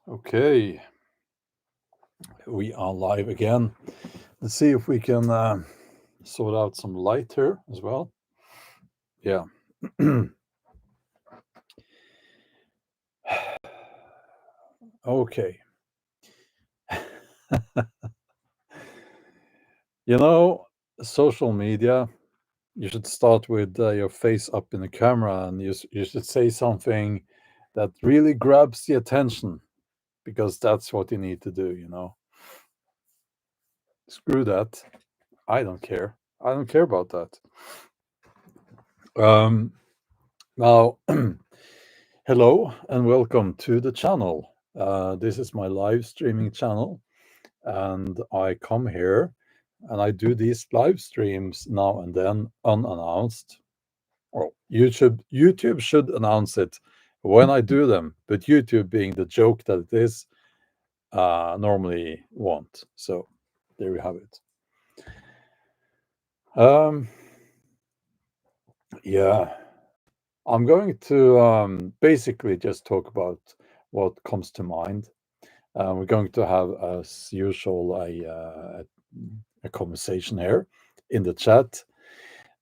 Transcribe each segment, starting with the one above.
Okay, we are live again. Let's see if we can sort out some light here as well. Yeah. Okay. You know, social media, you should start with your face up in the camera and you should say something that really grabs the attention because that's what you need to do. Screw that. I don't care. I don't care about that. Now, hello and welcome to the channel. This is my live streaming channel, and I come here and I do these live streams now and then unannounced. Or YouTube should announce it when I do them, but YouTube, being the joke that it is, normally won't. So there you have it. Um, yeah, I'm going to basically just talk about what comes to mind. We're going to have, as usual, a conversation here in the chat,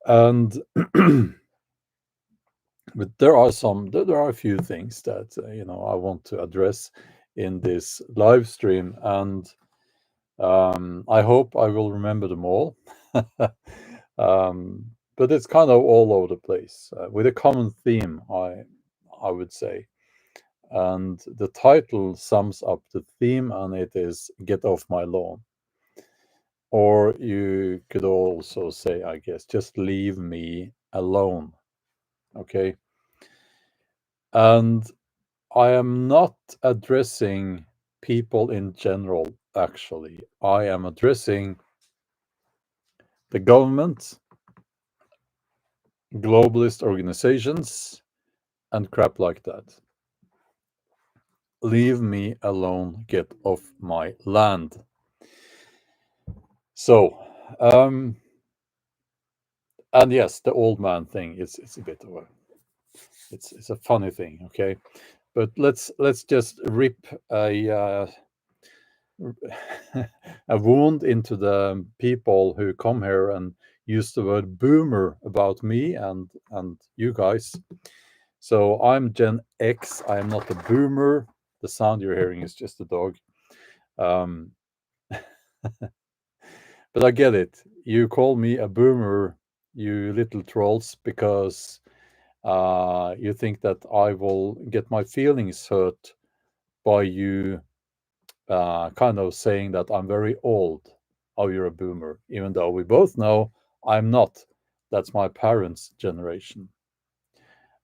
and but there are a few things that I want to address in this live stream, and I hope I will remember them all. But it's kind of all over the place with a common theme, I would say. And the title sums up the theme, and it is "Get Off My Lawn." Or you could also say, I guess, just leave me alone. Okay. And I am not addressing people in general, actually. I am addressing the government, globalist organizations, and crap like that. Leave me alone, get off my land. So, and yes, the old man thing, it's a bit of it's a funny thing, okay? But let's just rip a wound into the people who come here and use the word boomer about me and you guys. So I'm Gen X. I am not a boomer. The sound you're hearing is just a dog. Um, but I get it. You call me a boomer, you little trolls, because you think that I will get my feelings hurt by you kind of saying that I'm very old. Oh, you're a boomer, even though we both know I'm not. That's my parents' generation.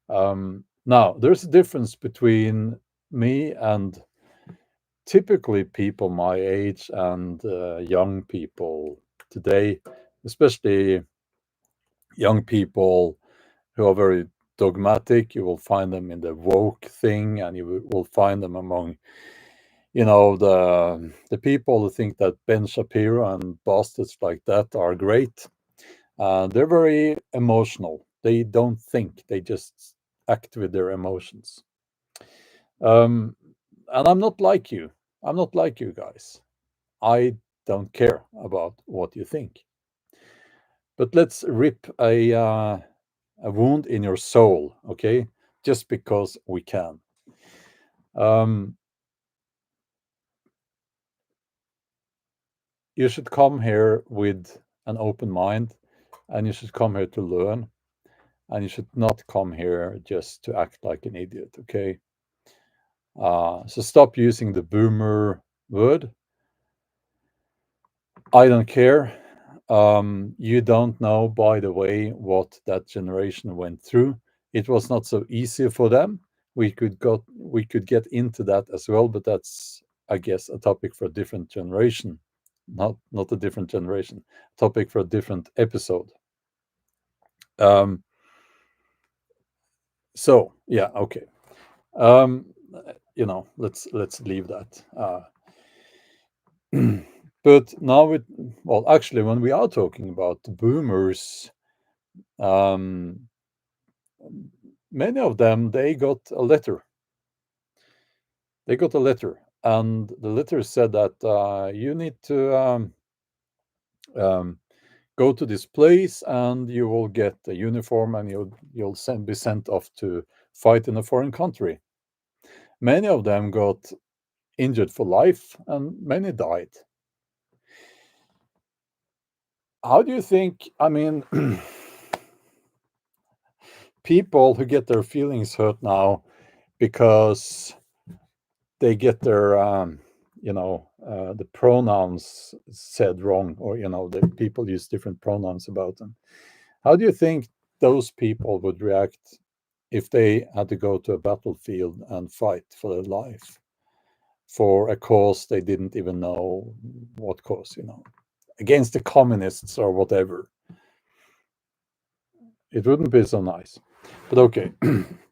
Now, there's a difference between me and typically people my age and young people today, especially young people who are very dogmatic. You will find them in the woke thing, and you will find them among the people who think that Ben Shapiro and bastards like that are great. They're very emotional. They don't think, they just act with their emotions. Um, and I'm not like you. I'm not like you guys. I don't care about what you think. But let's rip a wound in your soul, okay? Just because we can. Um, you should come here with an open mind, and you should come here to learn, and you should not come here just to act like an idiot, okay? So stop using the boomer word. I don't care. You don't know, by the way, what that generation went through. It was not so easy for them. We could get into that as well, but that's, I guess, a topic for a different generation. Not a different generation. Topic for a different episode. Um, so yeah, okay. Let's leave that. But now well, actually, when we are talking about boomers, um, many of them, they got a letter. They got a letter, And the letter said that you need to um, go to this place and you will get a uniform and you'll be sent off to fight in a foreign country. Many of them got injured for life and many died. How do you think, I mean, people who get their feelings hurt now because they get their, the pronouns said wrong, or, the people use different pronouns about them. How do you think those people would react if they had to go to a battlefield and fight for their life for a cause they didn't even know what cause, against the communists or whatever? It wouldn't be so nice. But okay,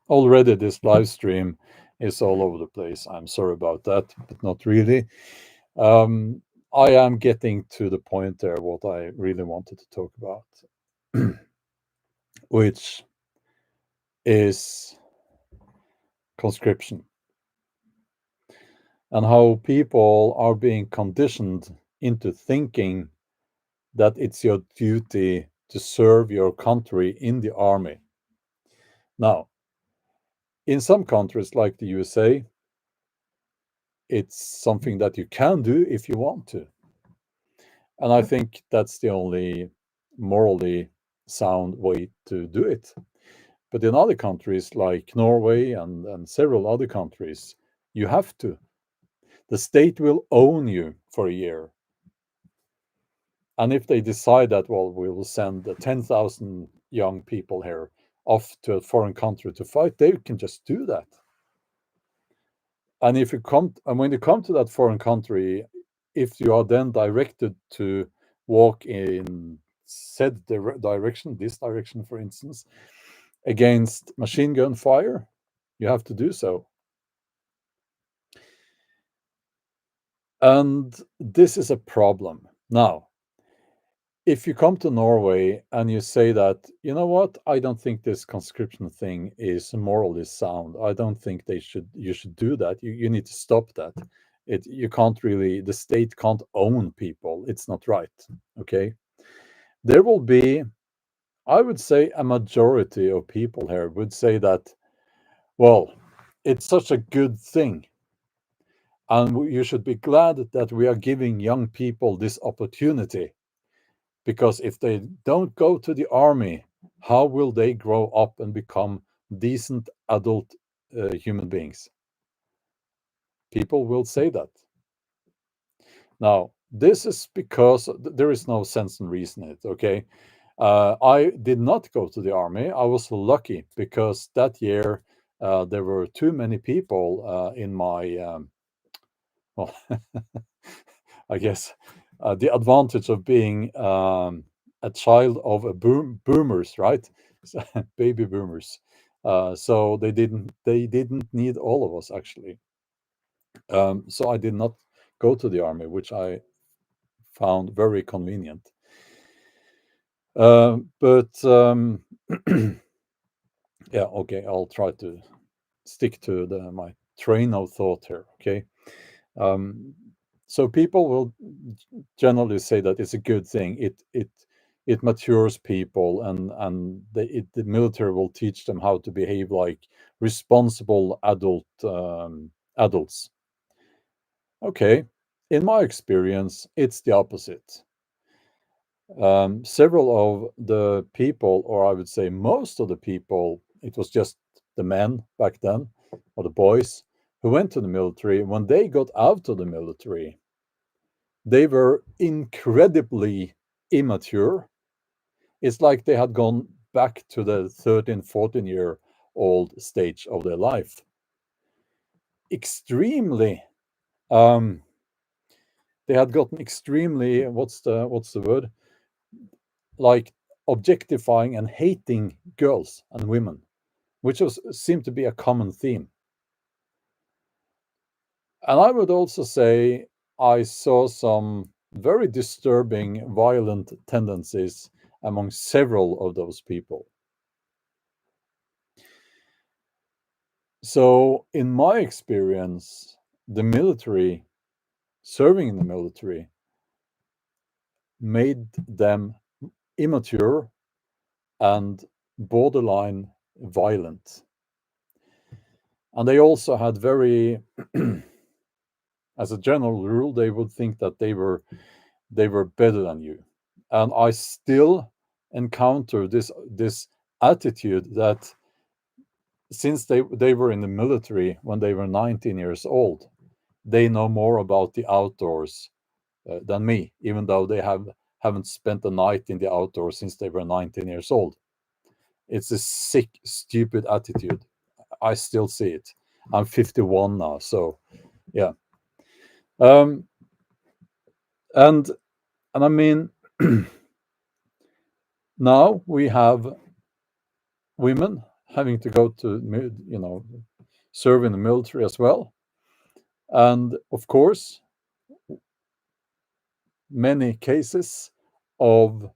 already this live stream is all over the place. I'm sorry about that, but not really. Um, I am getting to the point there what I really wanted to talk about, which is conscription and how people are being conditioned into thinking that it's your duty to serve your country in the army. Now, in some countries like the USA, it's something that you can do if you want to. And I think that's the only morally sound way to do it. But in other countries like Norway and several other countries, you have to. The state will own you for a year. And if they decide that, well, we will send 10,000 young people here off to a foreign country to fight, they can just do that. And when you come to that foreign country, if you are then directed to walk in said direction, this direction, for instance, against machine gun fire, you have to do so. And this is a problem. Now, if you come to Norway and you say that, you know what, I don't think this conscription thing is morally sound. I don't think you should do that. You need to stop that. You can't really, the state can't own people. It's not right. Okay. There will be, I would say, a majority of people here would say that, well, it's such a good thing. And you should be glad that we are giving young people this opportunity. Because if they don't go to the army, how will they grow up and become decent adult human beings? People will say that. Now, this is because there is no sense and reason in it, okay? I did not go to the army. I was lucky because that year there were too many people in my, well, I guess the advantage of being a child of a boomers, right? Baby boomers. So they didn't need all of us actually. So I did not go to the army, which I found very convenient. But yeah, okay, I'll try to stick to my train of thought here. Okay. So people will generally say that it's a good thing. It matures people, and the military will teach them how to behave like responsible adults. Okay, in my experience, it's the opposite. Several of the people, or I would say most of the people, it was just the men back then, or the boys, who went to the military. When they got out of the military, they were incredibly immature. It's like they had gone back to the 13, 14-year-old stage of their life. Extremely, um, they had gotten extremely, what's the word? Like objectifying and hating girls and women, which seemed to be a common theme. And I would also say I saw some very disturbing, violent tendencies among several of those people. So, in my experience, the military, serving in the military, made them immature and borderline violent. And they also had very, as a general rule, they would think that they were better than you. And I still encounter this attitude that since they were in the military when they were 19 years old, they know more about the outdoors than me, even though they haven't spent a night in the outdoors since they were 19 years old. It's a sick, stupid attitude. I still see it. I'm 51 now, so yeah. Um, and I mean, now we have women having to go to serve in the military as well, and of course, many cases of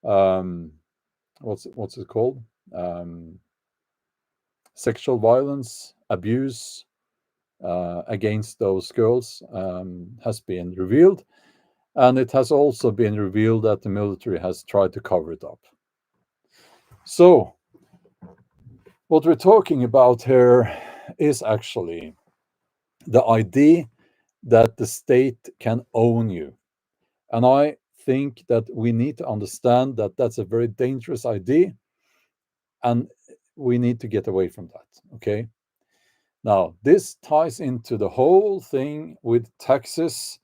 what's it called, sexual violence, abuse against those girls has been revealed, and it has also been revealed that the military has tried to cover it up. So what we're talking about here is actually the idea that the state can own you. And I think that we need to understand that that's a very dangerous idea, and we need to get away from that. Okay. Now, this ties into the whole thing with taxes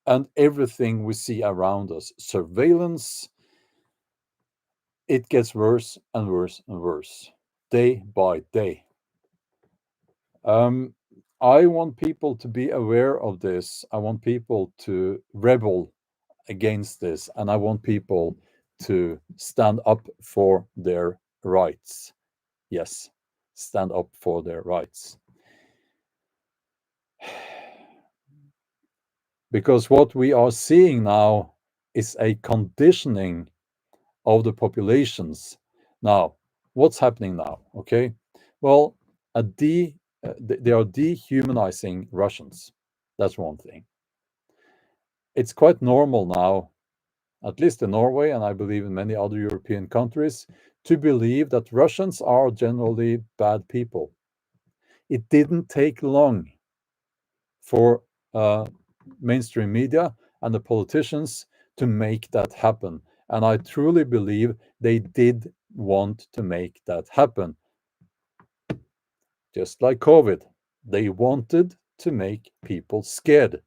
and everything we see around us. Surveillance, it gets worse and worse and worse, day by day. I want people to be aware of this. I want people to rebel against this, and I want people to stand up for their rights. Yes, stand up for their rights. Because what we are seeing now is a conditioning of the populations. Now, what's happening now? Okay, well, they are dehumanizing Russians. That's one thing. It's quite normal now, at least in Norway, and I believe in many other European countries, to believe that Russians are generally bad people. It didn't take long for mainstream media and the politicians to make that happen. And I truly believe they did want to make that happen. Just like COVID, they wanted to make people scared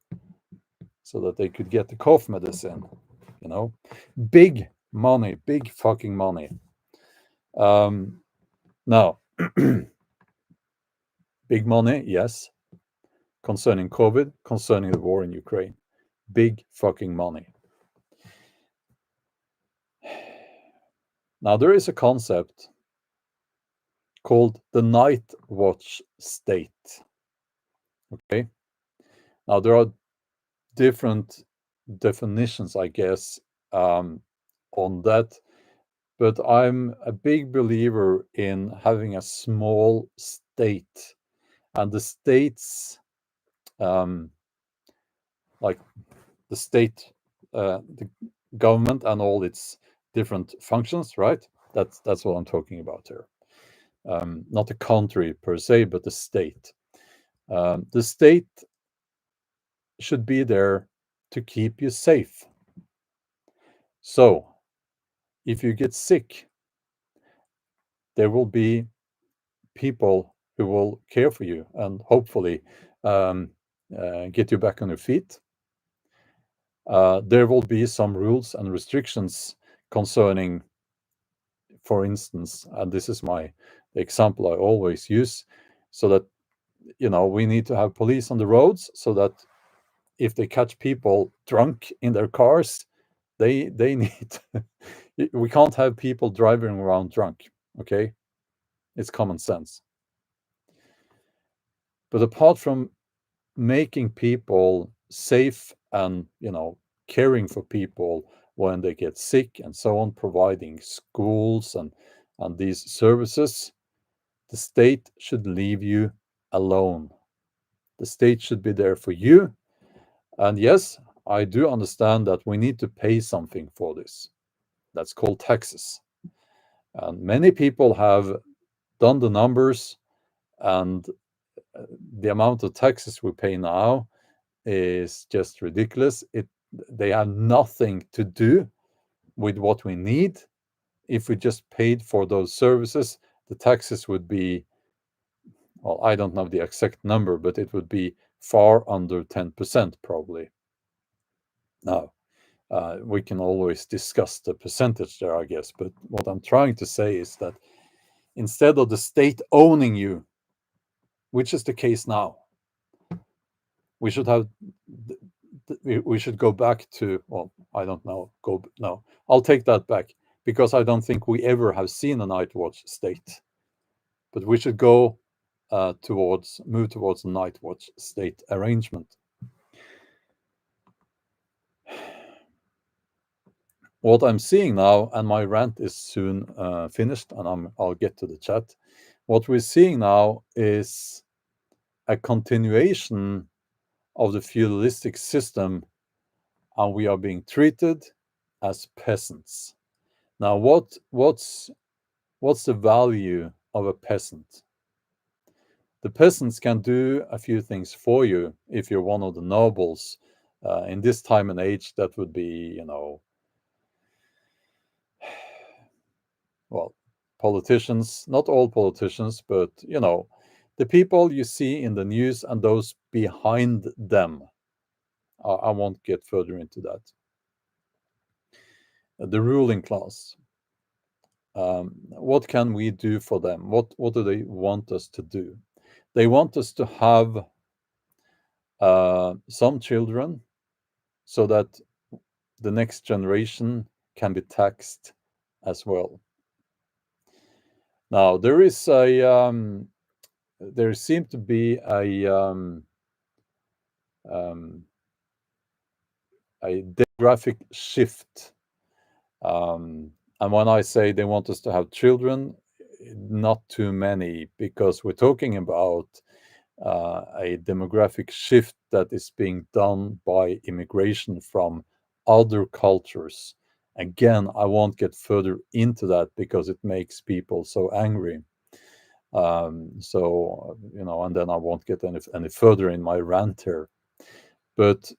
so that they could get the cough medicine. Big money, big fucking money. Now, big money, yes, concerning COVID, concerning the war in Ukraine. Big fucking money. Now, there is a concept called the night watch state. Okay. Now, there are different definitions, I guess, on that, but I'm a big believer in having a small state, and the states, like the state, the government, and all its different functions, right? That's what I'm talking about here. Not the country per se, but the state. The state should be there to keep you safe. So, if you get sick, there will be people who will care for you and hopefully get you back on your feet. There will be some rules and restrictions concerning, for instance, and this is the example I always use, so that we need to have police on the roads so that if they catch people drunk in their cars, they need we can't have people driving around drunk. Okay, it's common sense. But apart from making people safe and caring for people when they get sick and so on, providing schools and these services, the state should leave you alone. The state should be there for you. And yes, I do understand that we need to pay something for this. That's called taxes. And many people have done the numbers, and the amount of taxes we pay now is just ridiculous. They have nothing to do with what we need. If we just paid for those services, the taxes would be, well, I don't know the exact number, but it would be far under 10% probably. Now, we can always discuss the percentage there, I guess. But what I'm trying to say is that instead of the state owning you, which is the case now, we should have we should go back to, well, I don't know, no, I'll take that back, because I don't think we ever have seen a night watch state. But we should go move towards a night watch state arrangement. What I'm seeing now, and my rant is soon finished, and I'll get to the chat. What we're seeing now is a continuation of the feudalistic system, and we are being treated as peasants. Now, what's the value of a peasant? The peasants can do a few things for you if you're one of the nobles. In this time and age, that would be, well, politicians, not all politicians, but, the people you see in the news and those behind them. I won't get further into that. The ruling class. What can we do for them? What do they want us to do? They want us to have some children so that the next generation can be taxed as well. Now, there seemed to be a demographic shift. And when I say they want us to have children, not too many, because we're talking about a demographic shift that is being done by immigration from other cultures. Again, I won't get further into that because it makes people so angry. And then I won't get any further in my rant here. But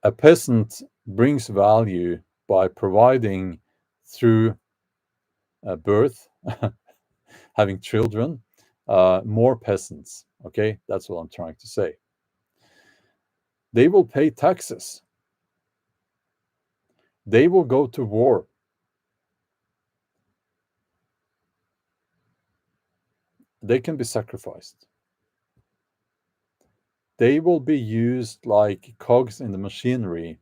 a peasant brings value by providing through birth, having children, more peasants. Okay, that's what I'm trying to say. They will pay taxes. They will go to war. They can be sacrificed. They will be used like cogs in the machinery.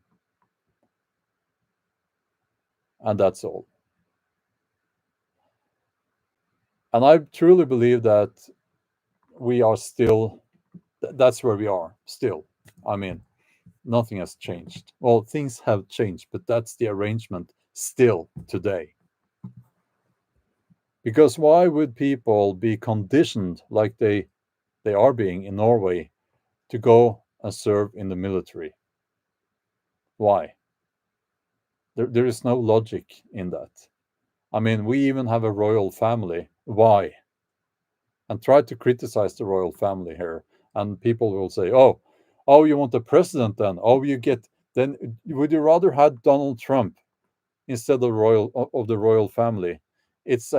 And that's all. And I truly believe that we are still, that's where we are still. I mean, nothing has changed. Well, things have changed, but that's the arrangement still today. Because why would people be conditioned like they are being in Norway to go and serve in the military? Why? There is no logic in that. I mean, we even have a royal family. Why? And try to criticize the royal family here, and people will say, "Oh, you want the president then? Oh, then would you rather have Donald Trump instead of the royal family?" It's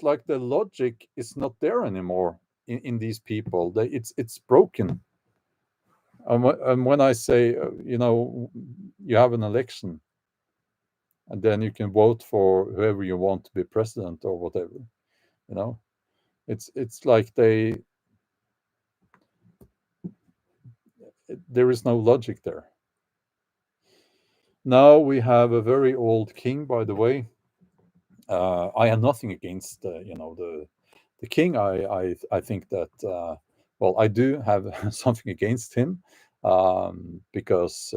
like the logic is not there anymore in these people. It's broken. And when I say, you have an election, and then you can vote for whoever you want to be president or whatever, it's like there is no logic there. Now we have a very old king, by the way. I have nothing against the king. I think that well, I do have something against him, because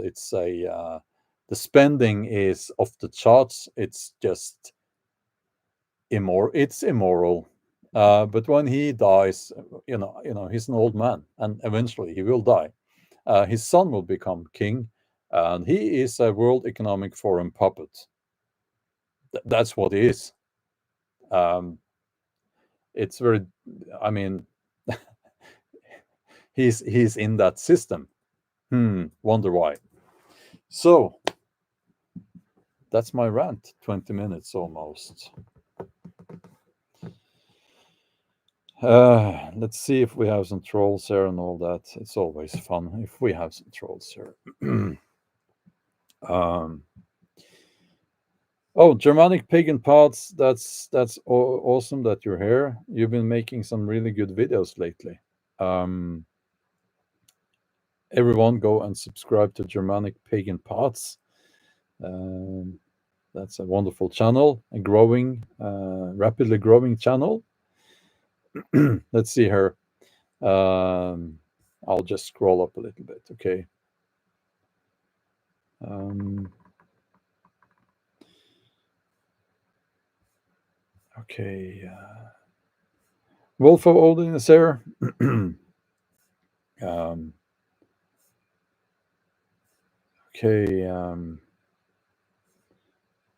the spending is off the charts. It's just immoral. It's immoral. But when he dies, he's an old man, and eventually he will die. His son will become king, and he is a World Economic Forum puppet. That's what he is. Um, it's very, I mean, he's in that system. Wonder why. So that's my rant. 20 minutes almost. Let's see if we have some trolls here and all that. It's always fun if we have some trolls here. Oh, Germanic pagan pots. That's awesome that you're here. You've been making some really good videos lately. Um, Everyone, go and subscribe to Germanic pagan pots. That's a wonderful channel, a growing, rapidly growing channel. Let's see here. I'll just scroll up a little bit. Okay. Okay. Wolf of Odin is here. Okay.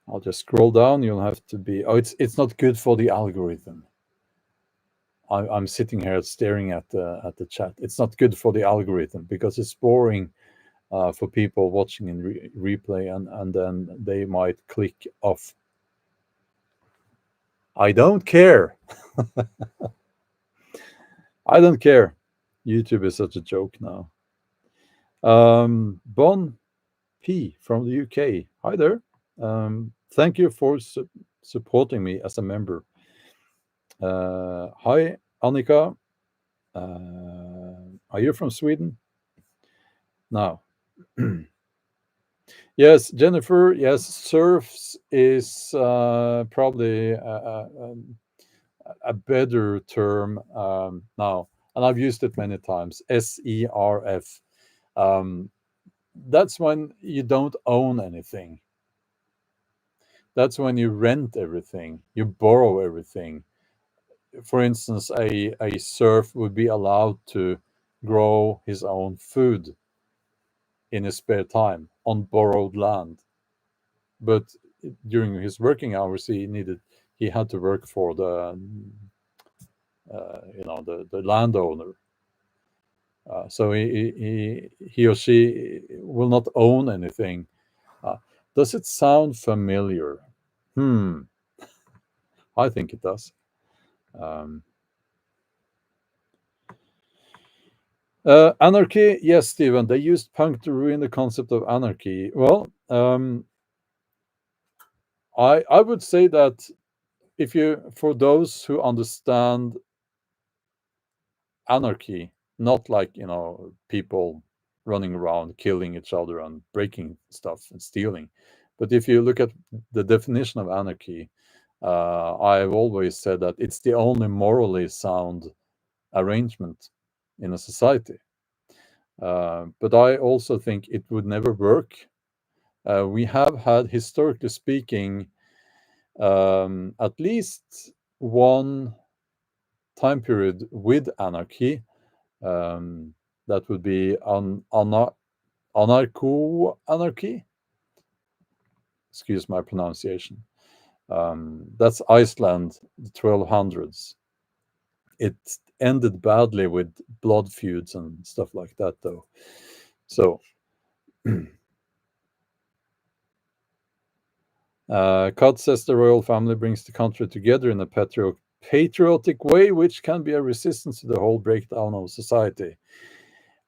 I'll just scroll down. You'll have to be. Oh, it's not good for the algorithm. I'm sitting here staring at the chat. It's not good for the algorithm because it's boring for people watching in replay, and then they might click off. I don't care. I don't care. YouTube is such a joke now. Bon P from the UK. Hi there. Thank you for supporting me as a member. Hi, Annika. Are you from Sweden? No. Yes, Jennifer. Yes, serfs is probably a better term now, and I've used it many times. SERF. That's when you don't own anything. That's when you rent everything, you borrow everything. For instance, a serf would be allowed to grow his own food in his spare time on borrowed land. But during his working hours, he had to work for the landowner. So he or she will not own anything. Does it sound familiar? I think it does. Anarchy, yes, Stephen. They used punk to ruin the concept of anarchy. Well, I would say that for those who understand anarchy, not like people running around killing each other and breaking stuff and stealing, but if you look at the definition of anarchy, I've always said that it's the only morally sound arrangement in a society. But I also think it would never work. We have had, historically speaking, at least one time period with anarchy. That would be anarcho-anarchy. Excuse my pronunciation. That's Iceland, the 1200s. It ended badly with blood feuds and stuff like that, though. So, Cod says the royal family brings the country together in a patriotic way, which can be a resistance to the whole breakdown of society.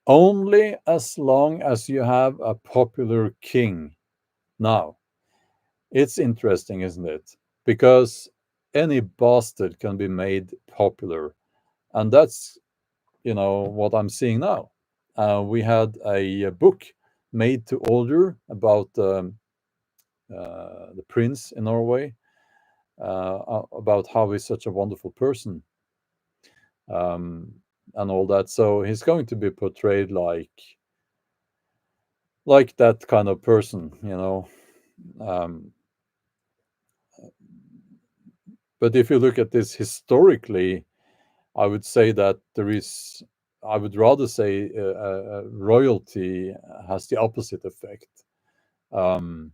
Only as long as you have a popular king. Now, it's interesting, isn't it? Because any bastard can be made popular. And that's, what I'm seeing now. We had a book made to order about the prince in Norway, about how he's such a wonderful person, and all that. So he's going to be portrayed like that kind of person, um, But if you look at this historically, I would say that I would rather say royalty has the opposite effect. Um,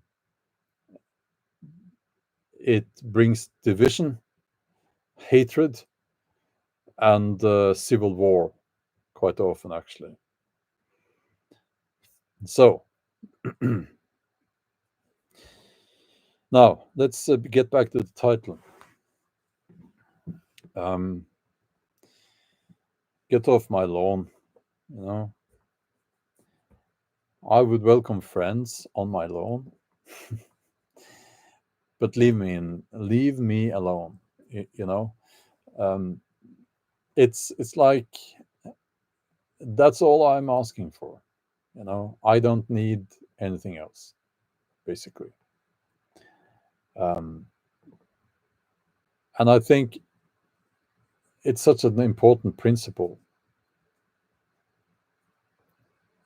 it brings division, hatred, and civil war quite often, actually. So, now let's get back to the title. Get off my lawn, you know. I would welcome friends on my lawn, but leave me alone. You know, um, it's like that's all I'm asking for. You know, I don't need anything else, basically. Um, and I think it's such an important principle.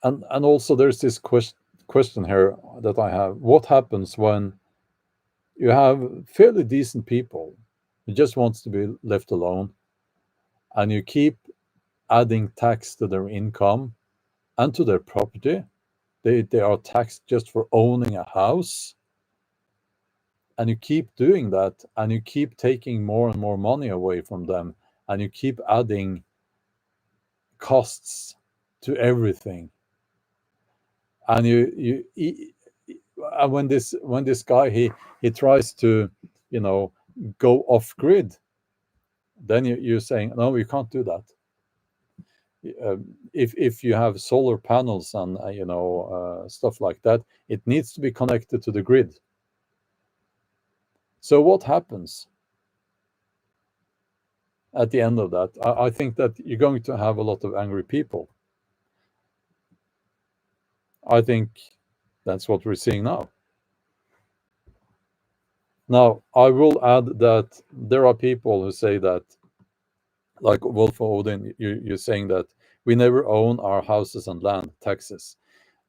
And also there's this question here that I have: what happens when you have fairly decent people who just wants to be left alone, and you keep adding tax to their income and to their property? They are taxed just for owning a house, and you keep doing that, and you keep taking more and more money away from them, and you keep adding costs to everything. And and when this guy he tries to, you know, go off grid, then you're saying no, you can't do that. If you have solar panels and stuff like that, it needs to be connected to the grid. So what happens at the end of that? I think that you're going to have a lot of angry people. I think that's what we're seeing now. Now, I will add that there are people who say that, like Wolf Odin, you're saying that we never own our houses and land taxes.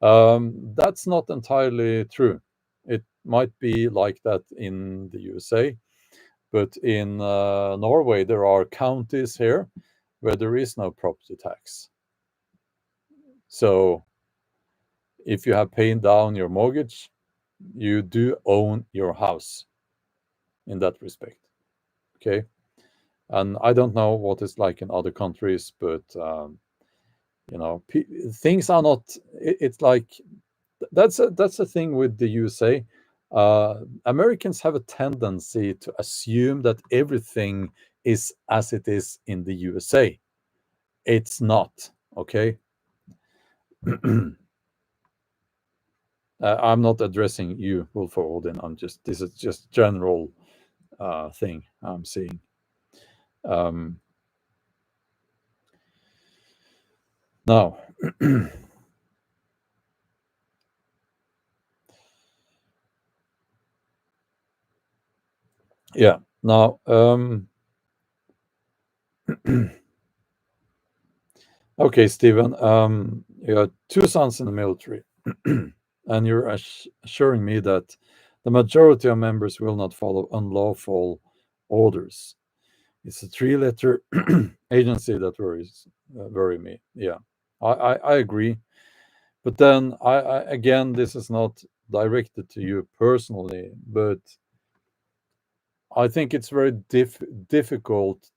That's not entirely true. It might be like that in the USA, but in Norway, there are counties here where there is no property tax. So if you have paid down your mortgage, you do own your house in that respect. Okay. And I don't know what it's like in other countries, but things are not. It's like that's a thing with the USA. Americans have a tendency to assume that everything is as it is in the USA. It's not. Okay. I'm not addressing you, Wolf Odin. This is just general thing I'm seeing. Um, now, yeah. Now, okay, Stephen. You have two sons in the military, and you're assuring me that the majority of members will not follow unlawful orders. It's a three-letter agency that worry me. Yeah, I agree. But then again, this is not directed to you personally, but I think it's very difficult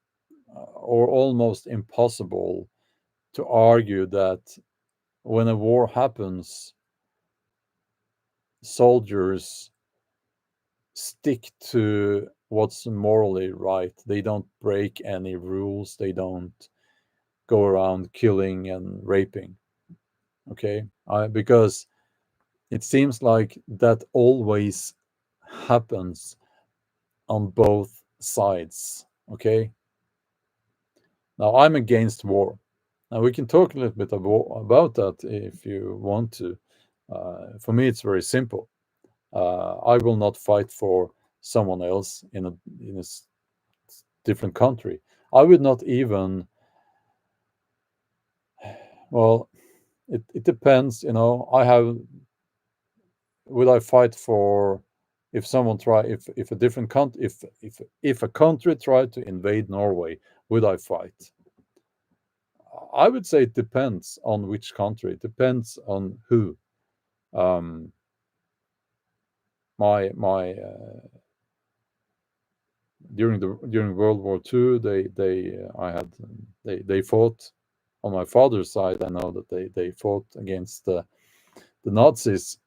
or almost impossible to argue that when a war happens, soldiers stick to what's morally right. They don't break any rules. They don't go around killing and raping. Okay, because it seems like that always happens on both sides. Okay, now I'm against war. Now we can talk a little bit about that if you want to. For me, it's very simple. I will not fight for someone else in a different country. I would not even. Well, it depends. I have. Will I fight for if someone if a different country, if a country tried to invade Norway, would I fight? I would say it depends on which country. It depends on who. Um, my during World War II, they fought on my father's side. I know that they fought against the Nazis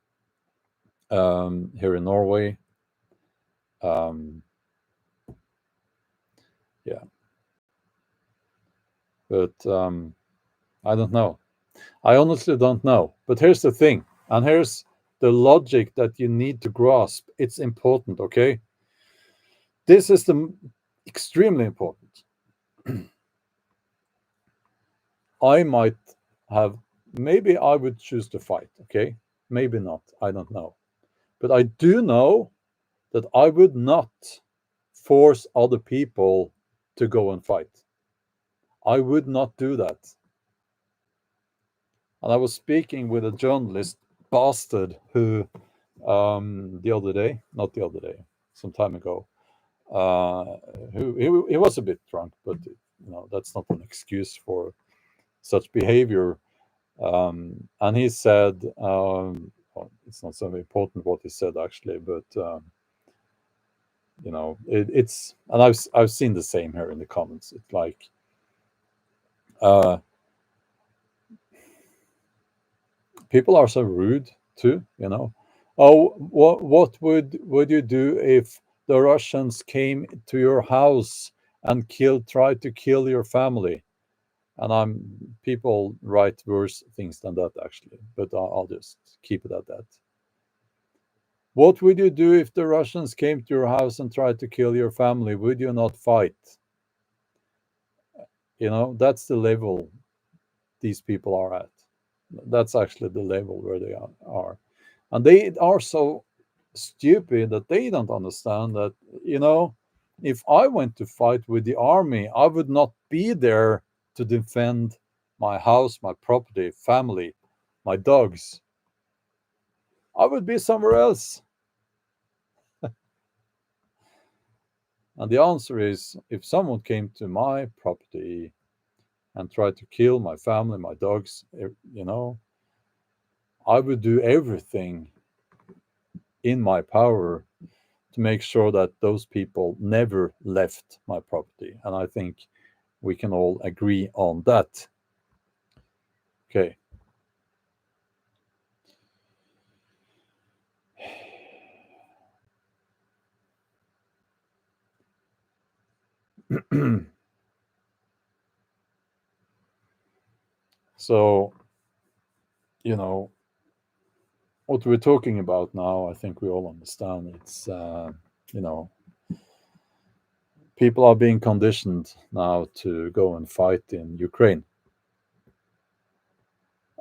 here in Norway. Um, yeah, but I don't know. I honestly don't know. But here's the thing, and here's the logic that you need to grasp. It's important, okay? This is extremely important. I might have, maybe I would choose to fight, okay? Maybe not. I don't know. But I do know that I would not force other people to go and fight. I would not do that. And I was speaking with a journalist bastard who, the other day, not the other day, some time ago, he was a bit drunk, but that's not an excuse for such behavior. And he said, well, it's not so important what he said actually, but it's, and I've seen the same here in the comments. It's like, uh, people are so rude too. Oh, what would you do if the Russians came to your house and tried to kill your family? And people write worse things than that actually, but I'll just keep it at that. What would you do if the Russians came to your house and tried to kill your family? Would you not fight? That's the level these people are at. That's actually the level where they are. And they are so stupid that they don't understand that, if I went to fight with the army, I would not be there to defend my house, my property, family, my dogs. I would be somewhere else. And the answer is, if someone came to my property and tried to kill my family, my dogs, I would do everything in my power to make sure that those people never left my property. And I think we can all agree on that. Okay. So, what we're talking about now, I think we all understand. It's, people are being conditioned now to go and fight in Ukraine.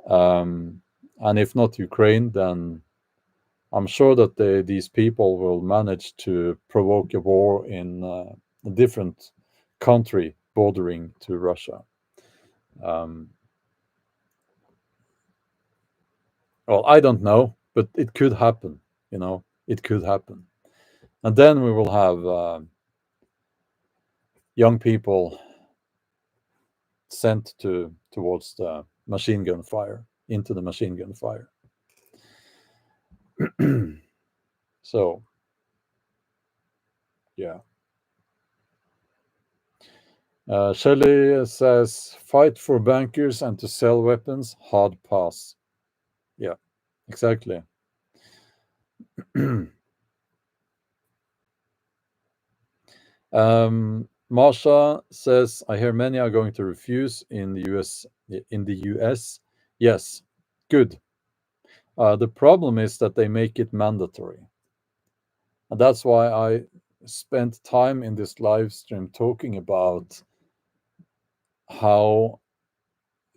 And if not Ukraine, then I'm sure that these people will manage to provoke a war in a different country bordering to Russia. Well, I don't know, but it could happen. It could happen, and then we will have young people sent towards the machine gun fire, into the machine gun fire. So, yeah. Shelley says, fight for bankers and to sell weapons, hard pass. Yeah, exactly. Marsha says, I hear many are going to refuse in the US. In the US, yes, good. The problem is that they make it mandatory. And that's why I spent time in this live stream talking about how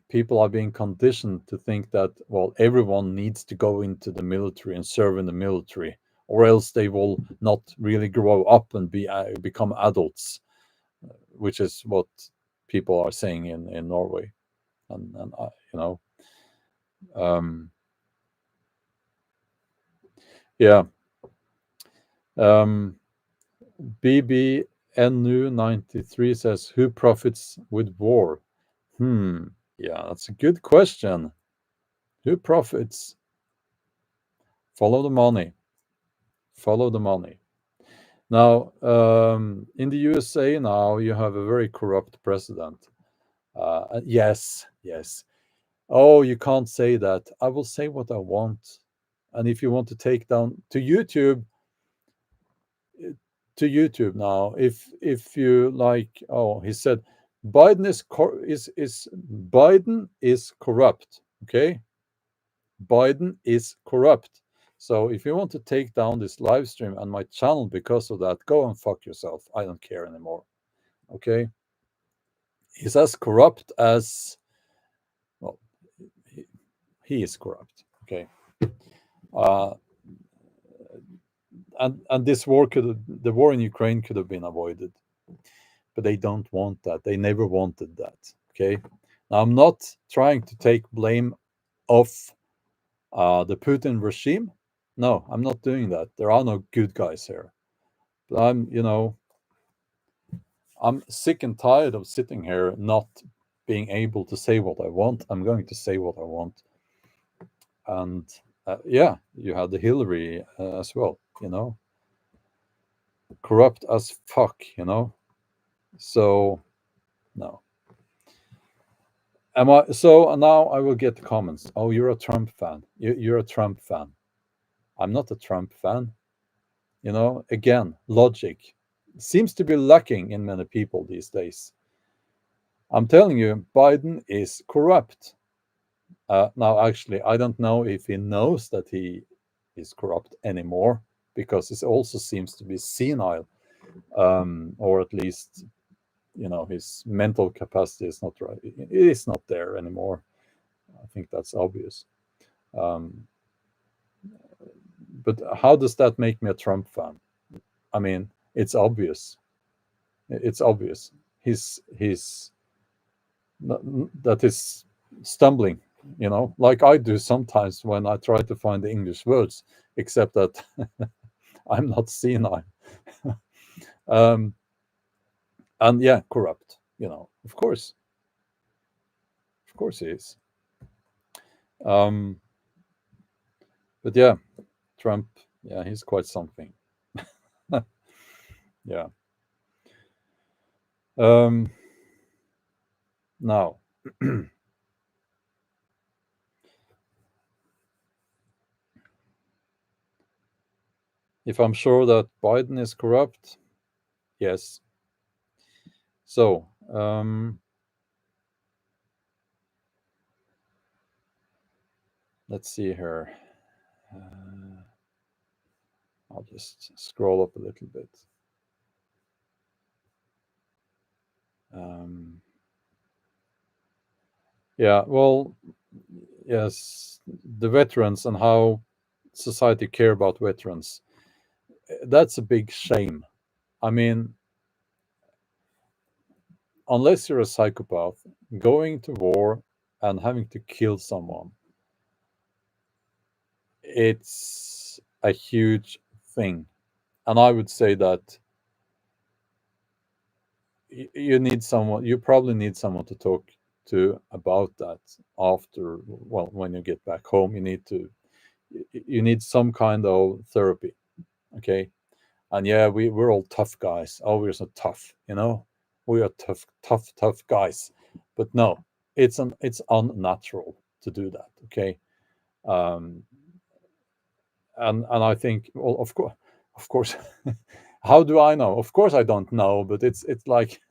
people are being conditioned to think that, well, everyone needs to go into the military and serve in the military, or else they will not really grow up and become adults, which is what people are saying in Norway. And um, yeah. Um, BBNU93 says, who profits with war? Yeah, that's a good question. Who profits? Follow the money. Follow the money. Now, in the USA now, you have a very corrupt president. Yes, yes. Oh, you can't say that. I will say what I want. And if you want to take down to YouTube now, if you like, oh, he said Biden is corrupt. Okay, Biden is corrupt. So if you want to take down this live stream and my channel because of that, go and fuck yourself. I don't care anymore. Okay, he's as corrupt as, well, he is corrupt. Okay. Uh, and this war the war in Ukraine could have been avoided, but they don't want that. They never wanted that. Okay. Now, I'm not trying to take blame off the Putin regime. No, I'm not doing that. There are no good guys here. But I'm sick and tired of sitting here not being able to say what I want. I'm going to say what I want. And yeah, you had the Hillary as well, corrupt as fuck, So no. Am I so now I will get the comments. Oh, you're a Trump fan. You're a Trump fan. I'm not a Trump fan. Again, logic seems to be lacking in many people these days. I'm telling you, Biden is corrupt. Now, actually, I don't know if he knows that he is corrupt anymore, because it also seems to be senile, or at least, his mental capacity is not right. It is not there anymore. I think that's obvious. Um, but how does that make me a Trump fan? I mean, it's obvious. It's obvious. He's that is stumbling, like I do sometimes when I try to find the English words, except that I'm not senile. um, and yeah, corrupt. Of course he is. Um, but yeah, Trump. Yeah, he's quite something. Yeah. Now, if I'm sure that Biden is corrupt, yes. So, let's see here. I'll just scroll up a little bit. Yeah, well, yes, the veterans and how society care about veterans. That's a big shame. I mean, unless you're a psychopath, going to war and having to kill someone, it's a huge thing. And I would say that you probably need someone to talk to about that after, well, when you get back home. You need some kind of therapy. Okay. And yeah, we're all tough guys. Oh, we're so tough, we are tough guys. But no, it's unnatural to do that. Okay. um and I think, well, of course, how do I know? Of course I don't know, but it's like,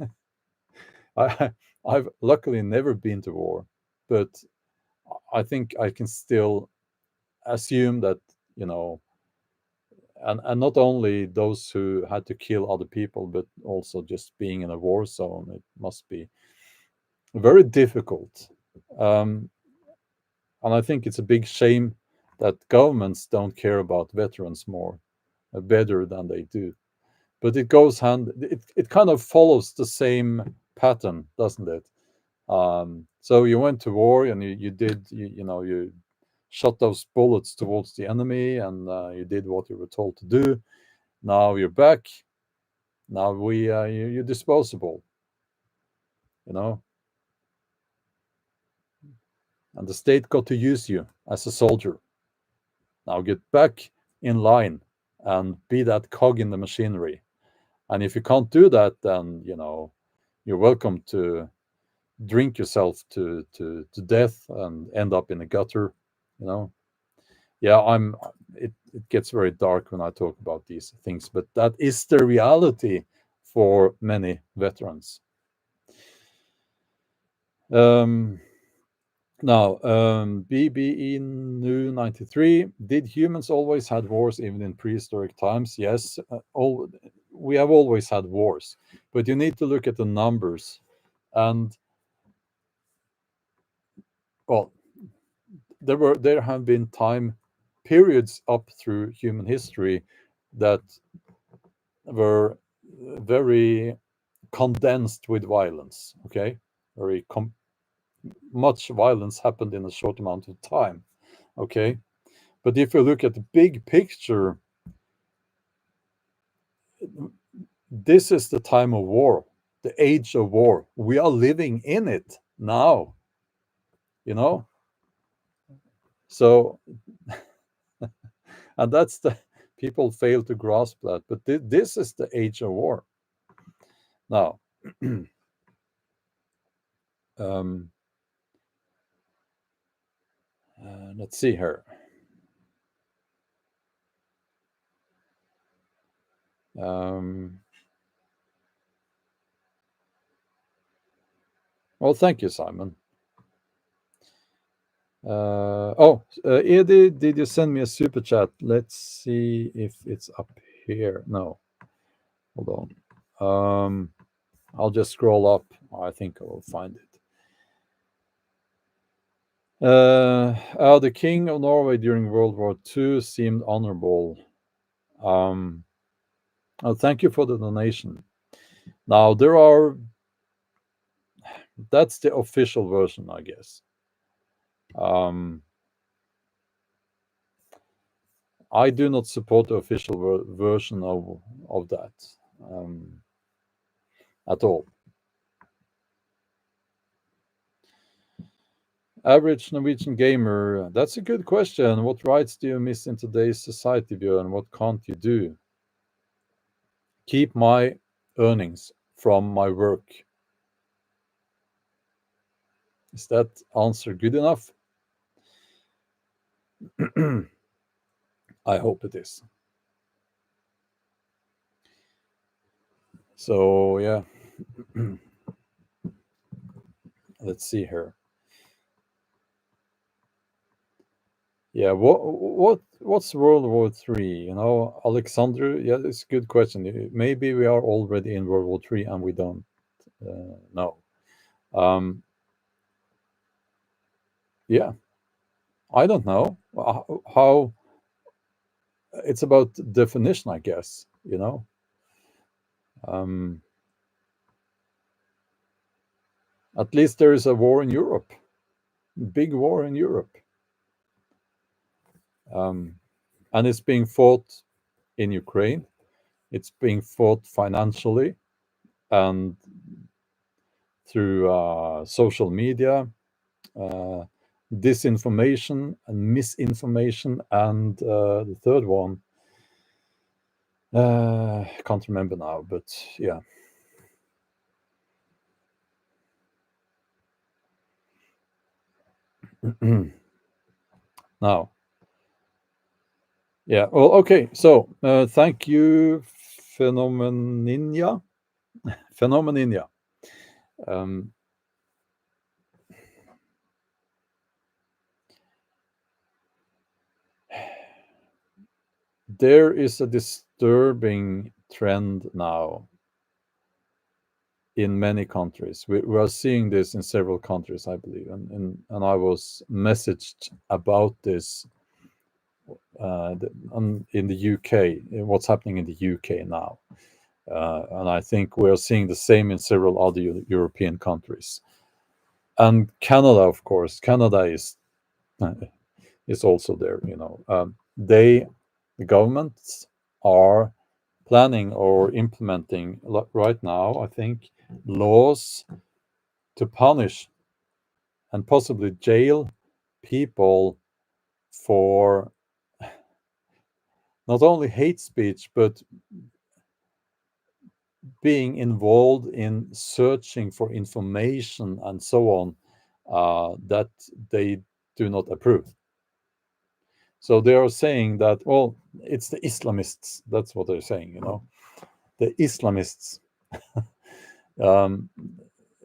I, I've luckily never been to war, but I think I can still assume that, you know, and not only those who had to kill other people, but also just being in a war zone, it must be very difficult. Um, and I think it's a big shame that governments don't care about veterans more, better than they do. But it kind of follows the same pattern, doesn't it? So you went to war and you shot those bullets towards the enemy, and you did what you were told to do. Now you're back. Now you're disposable, you know, and the state got to use you as a soldier. Now get back in line and be that cog in the machinery. And if you can't do that, then you're welcome to drink yourself to death and end up in a gutter. You know, yeah, it gets very dark when I talk about these things, but that is the reality for many veterans. Um, Now, BBE New 93. Did humans always had wars even in prehistoric times? Yes, we have always had wars, but you need to look at the numbers. And well, there have been time periods up through human history that were very condensed with violence. Okay, very much violence happened in a short amount of time. Okay, but if you look at the big picture, this is the time of war, the age of war. We are living in it now, you know? So, and that's the people fail to grasp that, but this is the age of war. Now, um, let's see here. Well, thank you, Simon. Eddie, did you send me a super chat? Let's see if it's up here. No, hold on. I'll just scroll up. I think I will find it. The king of Norway during World War II seemed honorable. Thank you for the donation. Now that's the official version, I guess. I do not support the official version of that at all. Average Norwegian gamer, that's a good question. What rights do you miss in today's society, Bjorn? What can't you do? Keep my earnings from my work. Is that answer good enough? I hope it is. So yeah, let's see here. Yeah, what's World War III? Alexander. Yeah, it's a good question. Maybe we are already in World War III and we don't know. Yeah, I don't know how. It's about definition, I guess. At least there is a war in Europe, big war in Europe, and it's being fought in Ukraine. It's being fought financially and through social media, disinformation and misinformation, and the third one, I can't remember now, but yeah. Now, yeah. Well, okay. So, thank you, Phenomeninja. Phenomeninja. There is a disturbing trend now in many countries. We are seeing this in several countries, I believe, and I was messaged about this in the UK. What's happening in the UK now, and I think we are seeing the same in several other European countries, and Canada, of course. Canada is also there. The governments are planning or implementing right now, I think, laws to punish and possibly jail people for not only hate speech, but being involved in searching for information and so on that they do not approve. So they are saying that, well, it's the Islamists. That's what they're saying, the Islamists. um,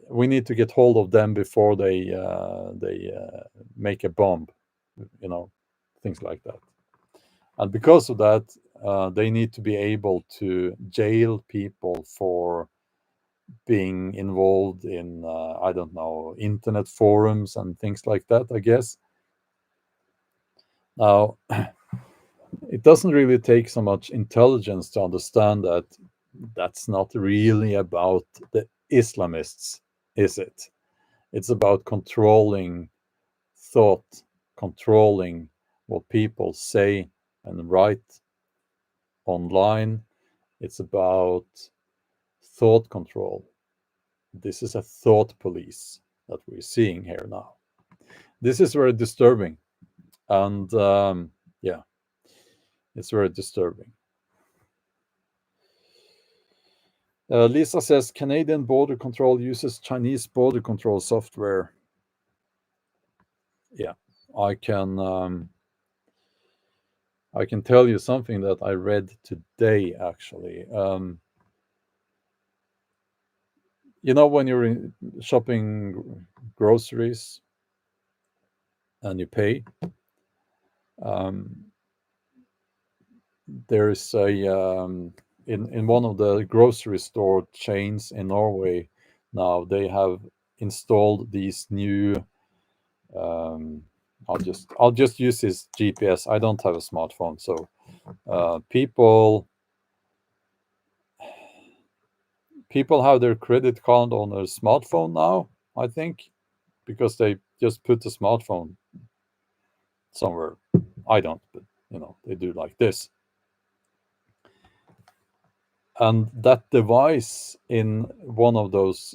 we need to get hold of them before they make a bomb, things like that. And because of that, they need to be able to jail people for being involved in, I don't know, internet forums and things like that, I guess. Now, it doesn't really take so much intelligence to understand that that's not really about the Islamists, is it? It's about controlling thought, controlling what people say and write online. It's about thought control. This is a thought police that we're seeing here now. This is very disturbing. And yeah, it's very disturbing. Lisa says Canadian border control uses Chinese border control software. Yeah, I can tell you something that I read today, actually. When you're shopping groceries and you pay, there is a in one of the grocery store chains in Norway now, they have installed these new. I'll just use this GPS. I don't have a smartphone, so people have their credit card on their smartphone now, I think, because they just put the smartphone somewhere. I don't, but they do like this. And that device in one of those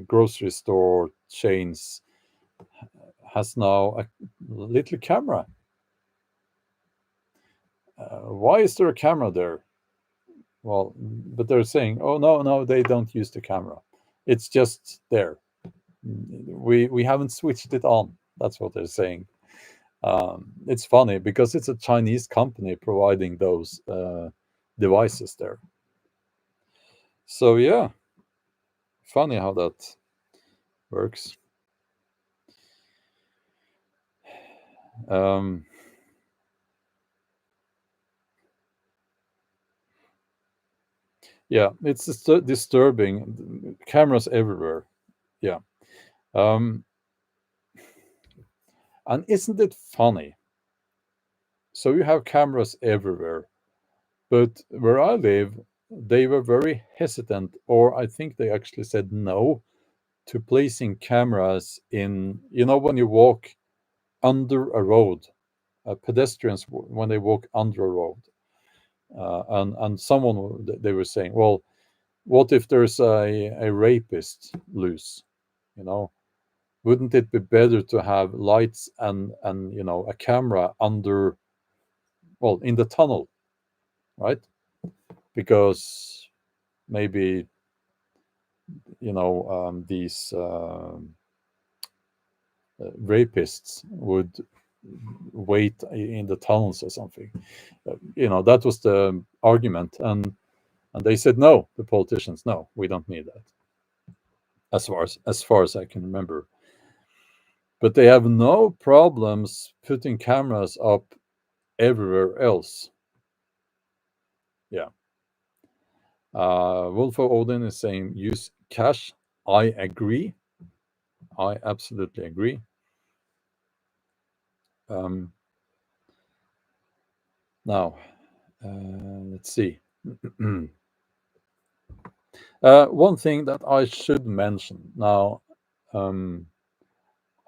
grocery store chains has now a little camera. Why is there a camera there? Well, but they're saying, oh, no, they don't use the camera. It's just there. We haven't switched it on. That's what they're saying. It's funny because it's a Chinese company providing those devices there. So yeah, funny how that works. Yeah, it's disturbing. Cameras everywhere. Yeah. And isn't it funny? So you have cameras everywhere, but where I live, they were very hesitant, or I think they actually said no to placing cameras in, when you walk under a road, pedestrians, when they walk under a road. And someone, they were saying, well, what if there's a rapist loose? Wouldn't it be better to have lights and a camera under, well, in the tunnel, right? Because maybe these rapists would wait in the tunnels or something. That was the argument, and they said no. The politicians, no, we don't need that. As far as I can remember. But they have no problems putting cameras up everywhere else. Yeah. Wolf of Odin is saying use cash. I agree. I absolutely agree. Now, let's see. One thing that I should mention now,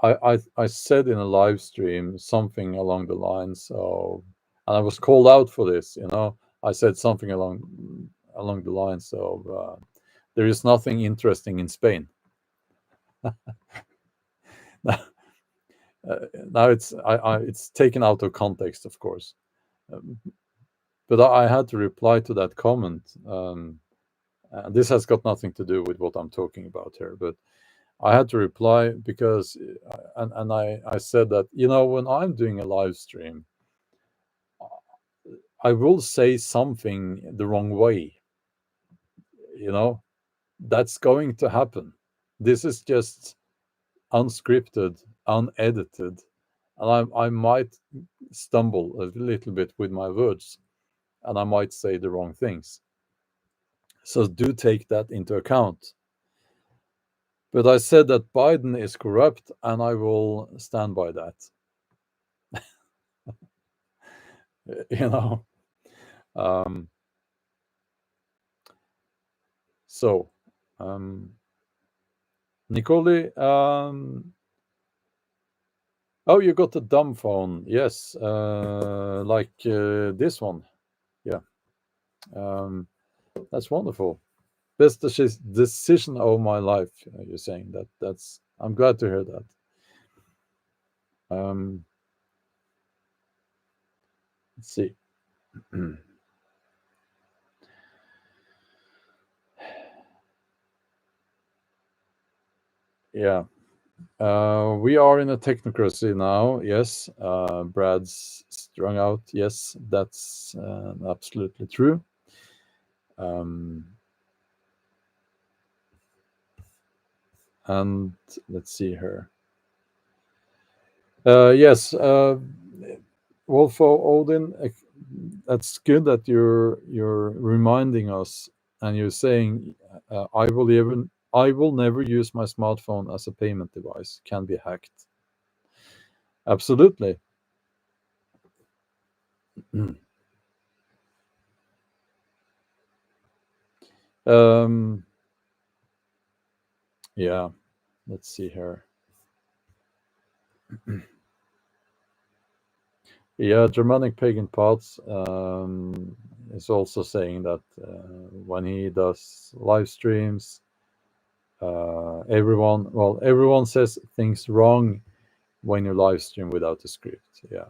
I said in a live stream something along the lines of, and I was called out for this. I said something along the lines of there is nothing interesting in Spain. Now it's taken out of context, of course, but I had to reply to that comment. This has got nothing to do with what I'm talking about here, but I had to reply because, and I said that, when I'm doing a live stream, I will say something the wrong way. That's going to happen. This is just unscripted, unedited, and I might stumble a little bit with my words, and I might say the wrong things. So do take that into account. But I said that Biden is corrupt, and I will stand by that. Um, so, Nicole, oh, you got a dumb phone. Yes, like this one. Yeah. That's wonderful. Best decision of my life. You're saying that's. I'm glad to hear that. Let's see. Yeah. We are in a technocracy now. Yes. Brad's strung out. Yes, that's absolutely true. And let's see here. Yes, Wolfo Odin. That's good that you're reminding us, and you're saying, I will never use my smartphone as a payment device. Can be hacked. Absolutely. Yeah. Let's see here. Yeah, Germanic pagan pots is also saying that when he does live streams, everyone says things wrong when you live stream without a script. Yeah.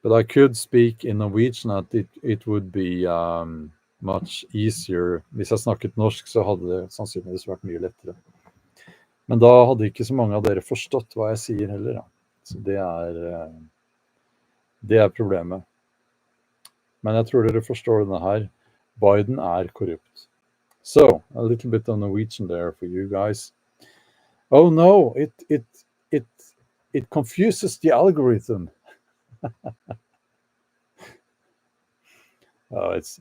But I could speak in Norwegian at it would be much easier. Hvis jeg snakket norsk, så hadde det sannsynligvis vært mye lettere. Men da hadde ikke så mange av dere forstått hva jeg sier heller. Da. Så det er problemet. Men jeg tror dere forstår denne her. Biden er korrupt. So, a little bit of Norwegian there for you guys. Oh no, it confuses the algorithm. It's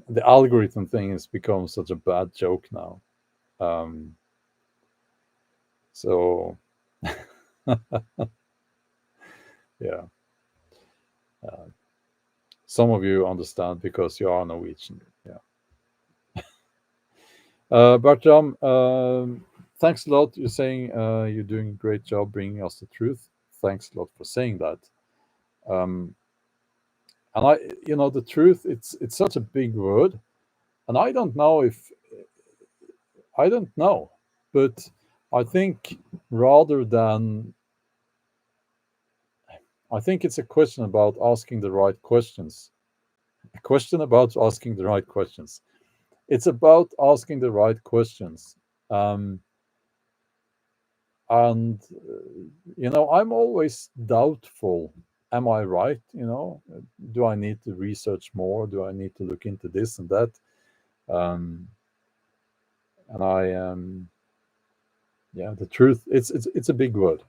the algorithm thing has become such a bad joke now. So yeah, some of you understand because you are Norwegian. Yeah. Bertram, thanks a lot. You're saying you're doing a great job bringing us the truth. Thanks a lot for saying that. And the truth. It's such a big word, and I don't know, but I think I think it's a question about asking the right questions. A question about asking the right questions. It's about asking the right questions. And I'm always doubtful. Am I right? Do I need to research more? Do I need to look into this and that? And the truth. It's a big word.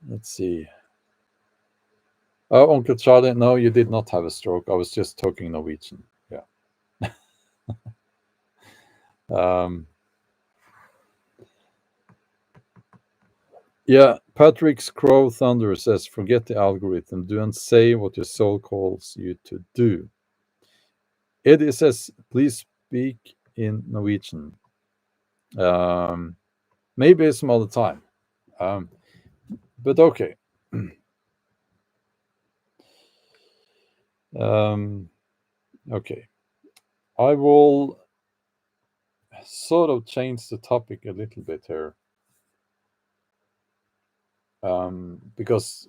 Let's see. Oh, Uncle Charlie, no, you did not have a stroke. I was just talking Norwegian. Yeah. Yeah, Patrick's Crow Thunder says, forget the algorithm. Do and say what your soul calls you to do. Eddie says, please speak in Norwegian. Maybe some other time. Um, but okay. um, okay. I will sort of change the topic a little bit here, because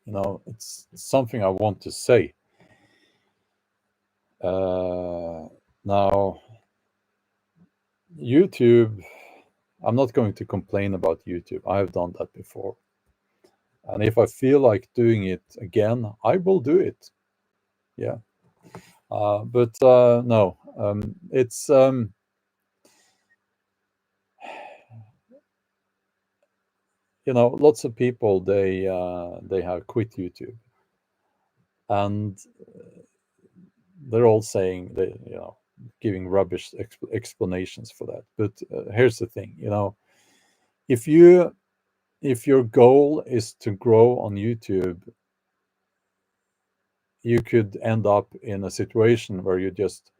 it's something I want to say. Now, YouTube. I'm not going to complain about YouTube. I have done that before, and if I feel like doing it again, I will do it. Yeah. But no, it's lots of people, they have quit YouTube, and they're all saying they giving rubbish explanations for that. But here's the thing, if you if your goal is to grow on YouTube, you could end up in a situation where you're just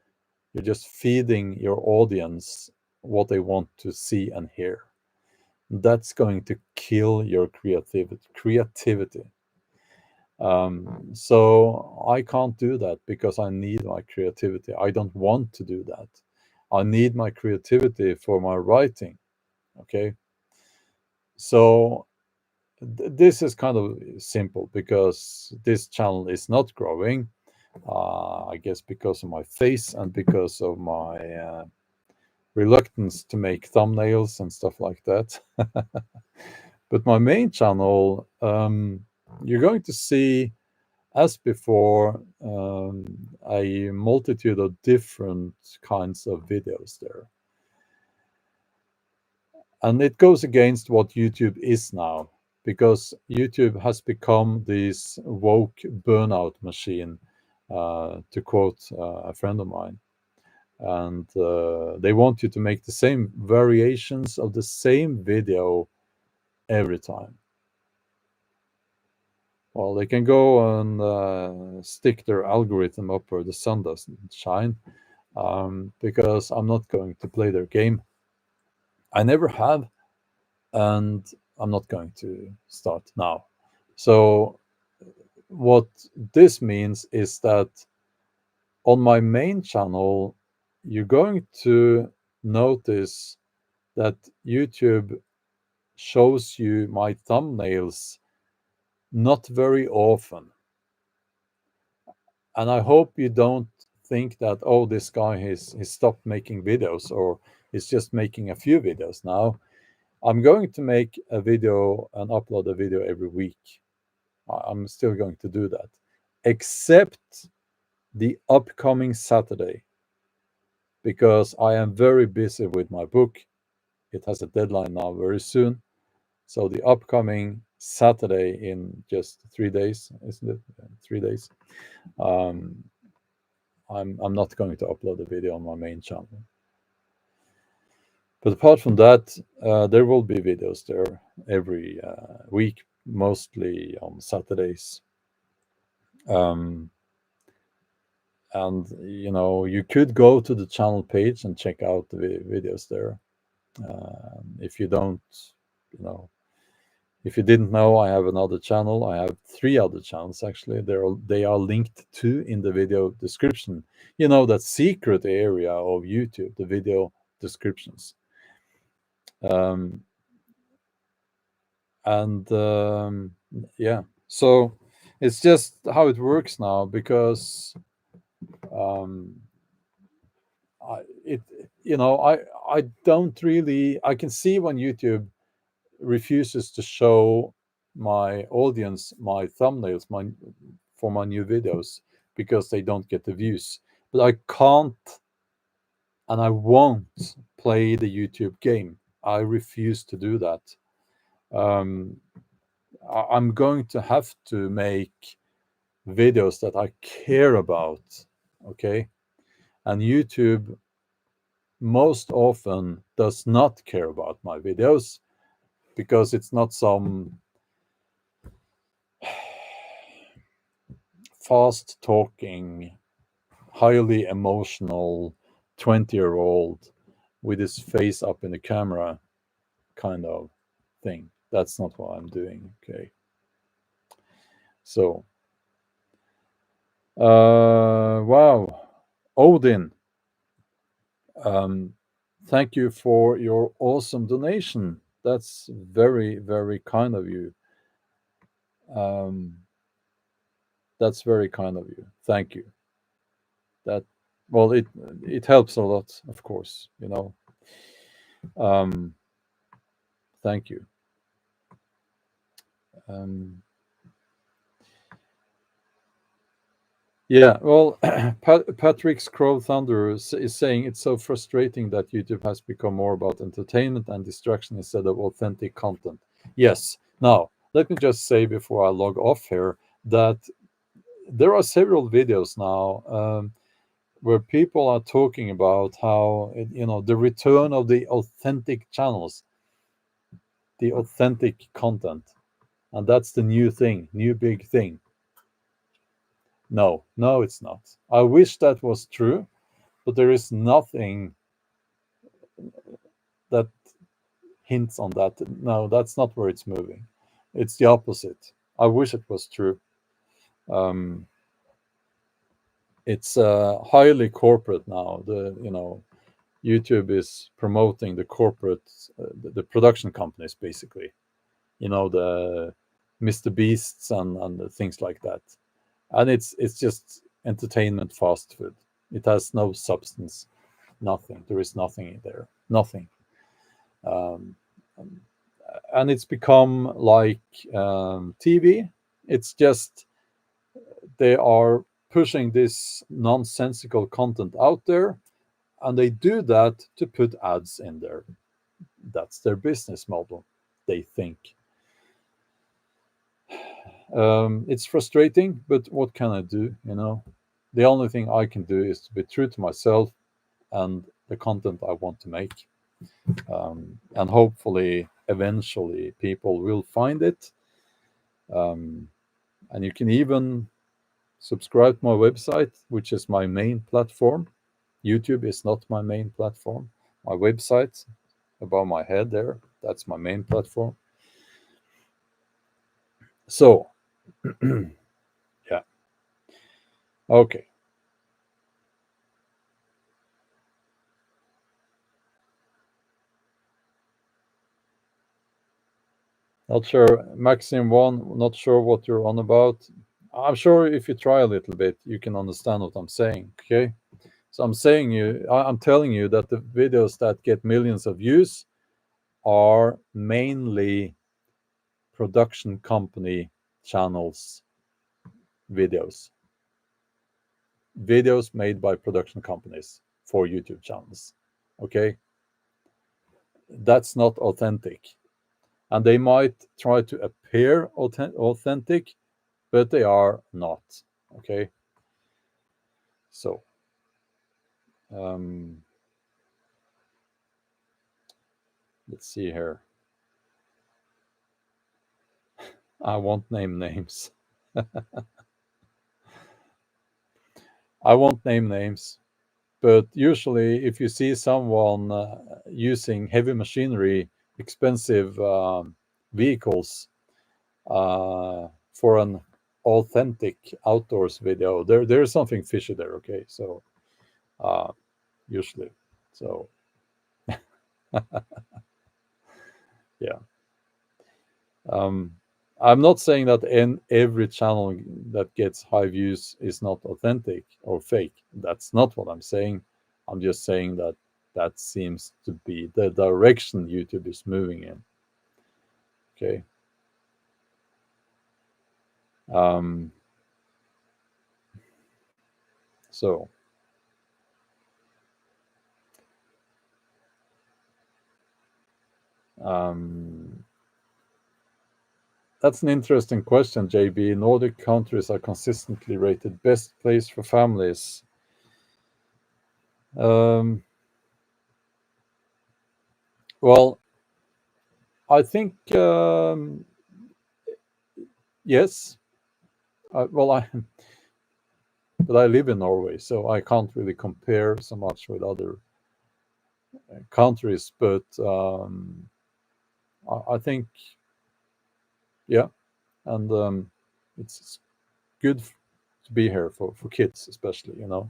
feeding your audience what they want to see and hear. That's going to kill your creativity. So I can't do that because I need my creativity. I don't want to do that. I need my creativity for my writing. Okay. So this is kind of simple because this channel is not growing. I guess because of my face and because of my reluctance to make thumbnails and stuff like that. But my main channel, you're going to see, as before, a multitude of different kinds of videos there. And it goes against what YouTube is now, because YouTube has become this woke burnout machine, to quote a friend of mine. And they want you to make the same variations of the same video every time. Well, they can go and stick their algorithm up where the sun doesn't shine, because I'm not going to play their game. I never have, and I'm not going to start now. So, what this means is that on my main channel, you're going to notice that YouTube shows you my thumbnails not very often. And I hope you don't think that, oh, this guy he's stopped making videos, or he's just making a few videos now. I'm going to make a video and upload a video every week. I'm still going to do that, except the upcoming Saturday, because I am very busy with my book. It has a deadline now very soon. So the upcoming Saturday, in just 3 days, isn't it? 3 days. Um, I'm not going to upload a video on my main channel. But apart from that, there will be videos there every week, mostly on Saturdays. Um, and you could go to the channel page and check out the videos there. If you don't, you know, if you didn't know, I have another channel. I have 3 other channels actually. They are linked to in the video description. That secret area of YouTube, the video descriptions. Um, and yeah, so it's just how it works now, because um, I it I don't really. I can see when YouTube refuses to show my audience my thumbnails for my new videos, because they don't get the views. But I can't and I won't play the YouTube game. I refuse to do that. Um, I'm going to have to make videos that I care about. Okay. And YouTube most often does not care about my videos, because it's not some fast talking, highly emotional 20-year-old with his face up in the camera kind of thing. That's not what I'm doing. Okay. So, wow, Odin, um, thank you for your awesome donation. That's very, very kind of you. Um, that's very kind of you. Thank you. That well, it helps a lot, of course. Um, thank you. Um, yeah, well, Patrick's Crow Thunder is saying it's so frustrating that YouTube has become more about entertainment and distraction instead of authentic content. Yes. Now, let me just say before I log off here that there are several videos now where people are talking about how, the return of the authentic channels, the authentic content. And that's the new thing, new big thing. No, no, it's not. I wish that was true, but there is nothing that hints on that. No, that's not where it's moving. It's the opposite. I wish it was true. Um, it's highly corporate now. YouTube is promoting the corporate, the production companies, basically. The Mr. Beasts and the things like that. And it's just entertainment fast food. It has no substance, nothing. There is nothing in there, nothing. Um, and it's become like TV. It's just they are pushing this nonsensical content out there, and they do that to put ads in there. That's their business model, they think. It's frustrating, but what can I do? The only thing I can do is to be true to myself and the content I want to make. And hopefully, eventually, people will find it. And you can even subscribe to my website, which is my main platform. YouTube is not my main platform. My website above my head there, that's my main platform. So, yeah. Okay. Not sure. Maxim 1, not sure what you're on about. I'm sure if you try a little bit, you can understand what I'm saying. Okay. So I'm telling you that the videos that get millions of views are mainly production company channels videos. Videos made by production companies for YouTube channels. Okay. That's not authentic. And they might try to appear authentic, but they are not. Okay. So, um, let's see here. I won't name names. I won't name names, but usually, if you see someone using heavy machinery, expensive vehicles for an authentic outdoors video, there's something fishy there. Okay, so usually, so yeah. Um, I'm not saying that in every channel that gets high views is not authentic or fake. That's not what I'm saying. I'm just saying that that seems to be the direction YouTube is moving in. Okay. Um, so, um, that's an interesting question, JB. Nordic countries are consistently rated best place for families. Um, well, I think yes. Well, but I live in Norway, so I can't really compare so much with other countries. But I think, yeah, and it's good to be here for kids, especially, you know.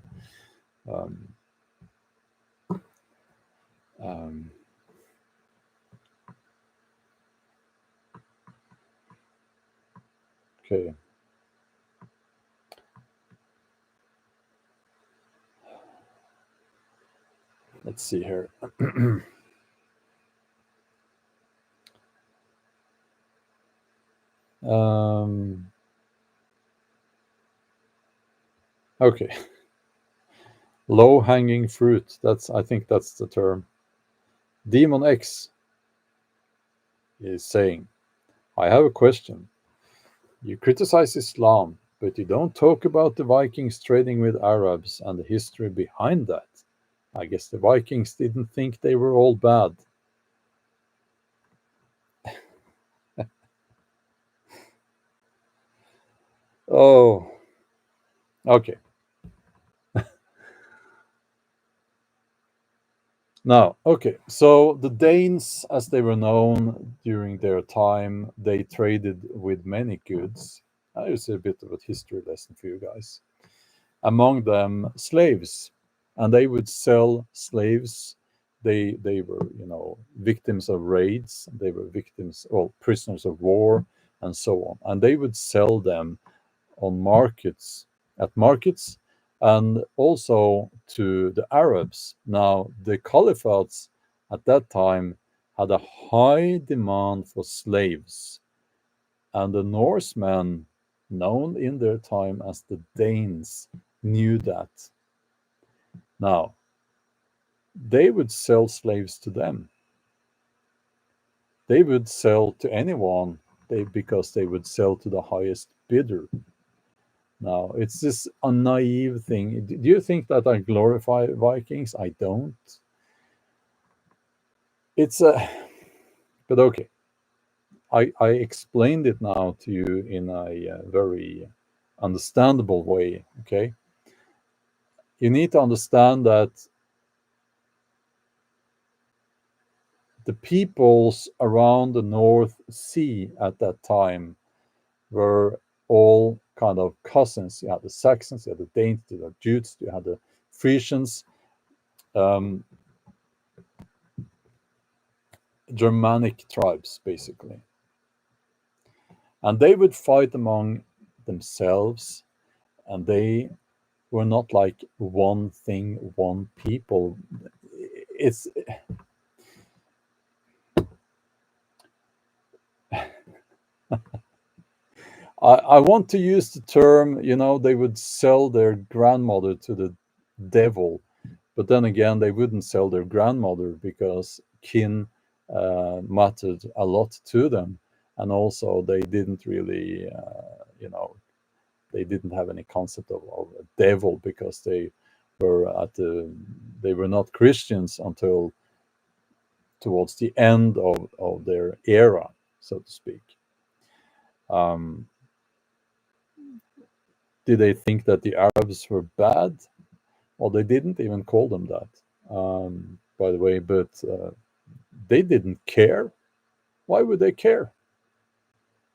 Um, um, okay, let's see here. um, okay, low hanging fruit. That's, I think that's the term. Demon X is saying, I have a question. You criticize Islam, but you don't talk about the Vikings trading with Arabs and the history behind that. I guess the Vikings didn't think they were all bad. Oh, okay. Now, okay. So the Danes, as they were known during their time, they traded with many goods. Here's a bit of a history lesson for you guys. Among them, slaves, and they would sell slaves. They were, you know, victims of raids. They were victims, well, prisoners of war, and so on. And they would sell them on markets, at markets, and also to the Arabs. Now, the caliphates at that time had a high demand for slaves, and the Norsemen, known in their time as the Danes, knew that. Now, they would sell slaves to them. They would sell to anyone because they would sell to the highest bidder. Now, it's this a naive thing. Do you think that I glorify Vikings? I don't. It's a, but okay. I explained it now to you in a very understandable way. Okay, you need to understand that the peoples around the North Sea at that time were all kind of cousins. You had the Saxons, you had the Danes, you had the Jutes, you had the Frisians, um, Germanic tribes, basically. And they would fight among themselves, and they were not like one thing, one people. It's I want to use the term, you know, they would sell their grandmother to the devil, but then again, they wouldn't sell their grandmother because kin mattered a lot to them, and also they didn't really, you know, they didn't have any concept of a devil because were at the they were not Christians until towards the end of their era, so to speak. Um, did they think that the Arabs were bad? Well, they didn't even call them that, by the way, but they didn't care. Why would they care?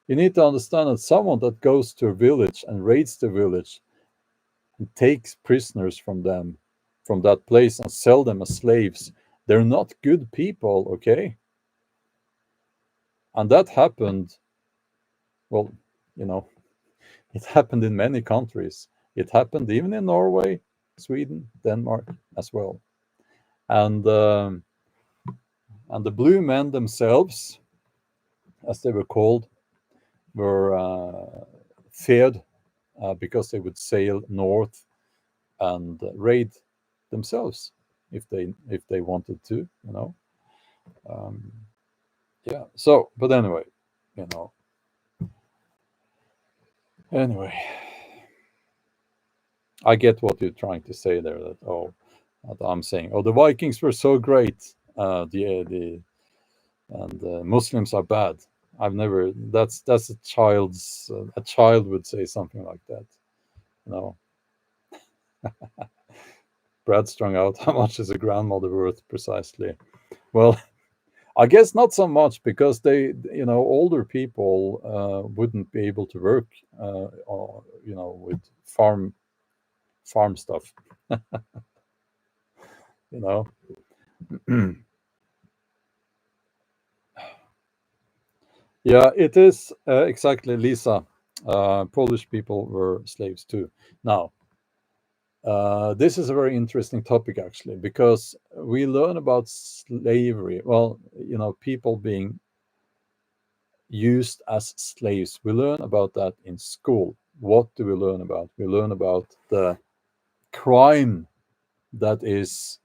You need to understand that someone that goes to a village and raids the village and takes prisoners from them, from that place, and sell them as slaves, they're not good people, okay? And that happened, well, you know, it happened in many countries. It happened even in Norway, Sweden, Denmark as well. And and the blue men themselves, as they were called, were feared because they would sail north and raid themselves if they wanted to, you know. Um, yeah. So, but anyway, you know. Anyway, I get what you're trying to say there. That, oh, that I'm saying, oh, the Vikings were so great. The and Muslims are bad. I've never. That's a child's. A child would say something like that. You know, Brad strung out. How much is a grandmother worth precisely? Well, I guess not so much because older people wouldn't be able to work, or, with farm stuff, you know. Yeah, it is exactly, Lisa. Polish people were slaves too. Now, this is a very interesting topic, actually, because we learn about slavery. Well, people being used as slaves. We learn about that in school. What do we learn about? We learn about the crime that is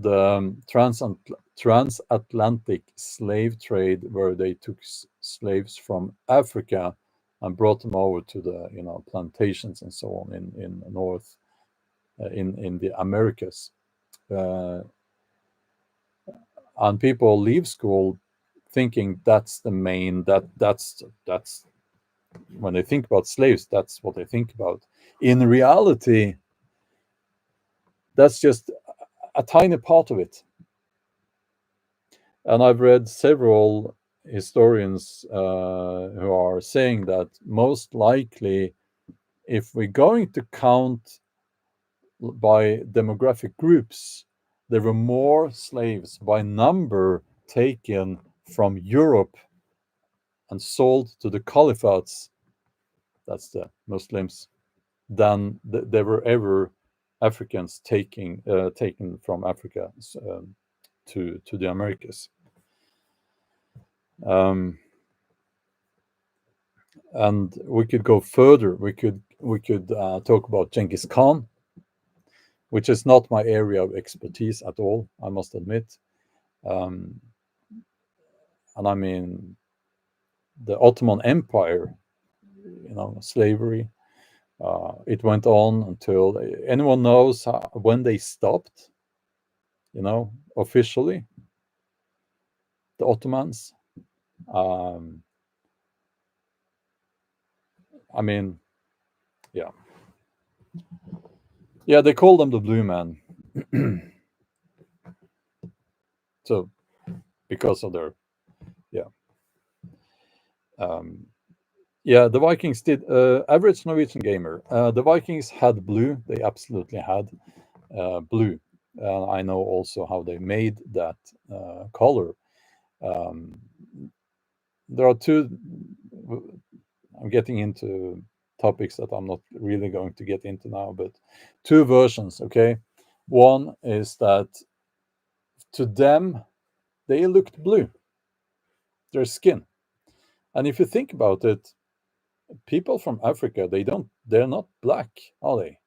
the transatlantic slave trade, where they took slaves from Africa and brought them over to the plantations and so on in North, in the Americas. Uh, and people leave school thinking that's the main that's when they think about slaves, that's what they think about. In reality, that's just a tiny part of it. And I've read several historians who are saying that most likely, if we're going to count by demographic groups, there were more slaves by number taken from Europe and sold to the caliphates, that's the Muslims, than there were ever Africans taken from Africa to the Americas. And we could go further. We could talk about Genghis Khan, which is not my area of expertise at all, I must admit. And I mean, the Ottoman Empire, slavery. It went on until anyone knows when they stopped, officially, the Ottomans. I mean, yeah. Yeah, they call them the Blue Man. So, because of their, yeah. The Vikings did, average Norwegian gamer. The Vikings had blue. They absolutely had blue. I know also how they made that color. There are two. I'm getting into topics that I'm not really going to get into now, but two versions. Okay, one is that to them they looked blue, their skin, and if you think about it, people from Africa, they're not black, are they?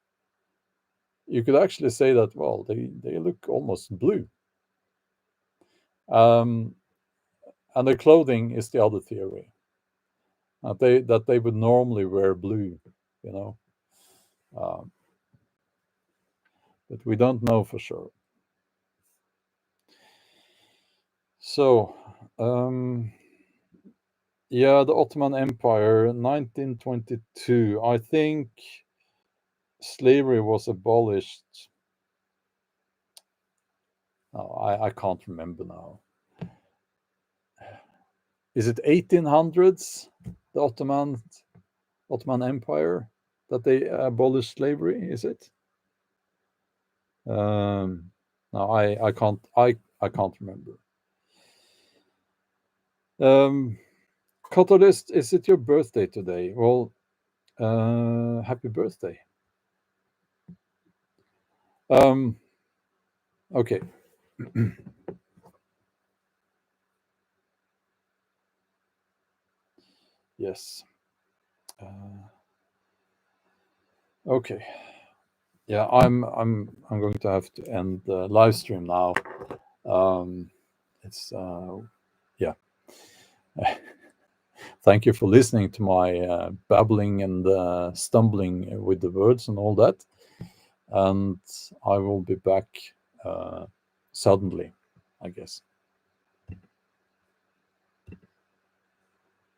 You could actually say that, well, they look almost blue. And their clothing is the other theory. That they would normally wear blue, you know. But we don't know for sure. So, the Ottoman Empire, 1922. I think slavery was abolished. Oh, I can't remember now. Is it 1800s, the Ottoman Empire, that they abolished slavery? Is it? No, I can't remember. Catalyst, is it your birthday today? Well, happy birthday. Okay. Yes. Okay. Yeah, I'm going to have to end the live stream now. It's yeah. Thank you for listening to my babbling and stumbling with the words and all that. And I will be back suddenly, I guess.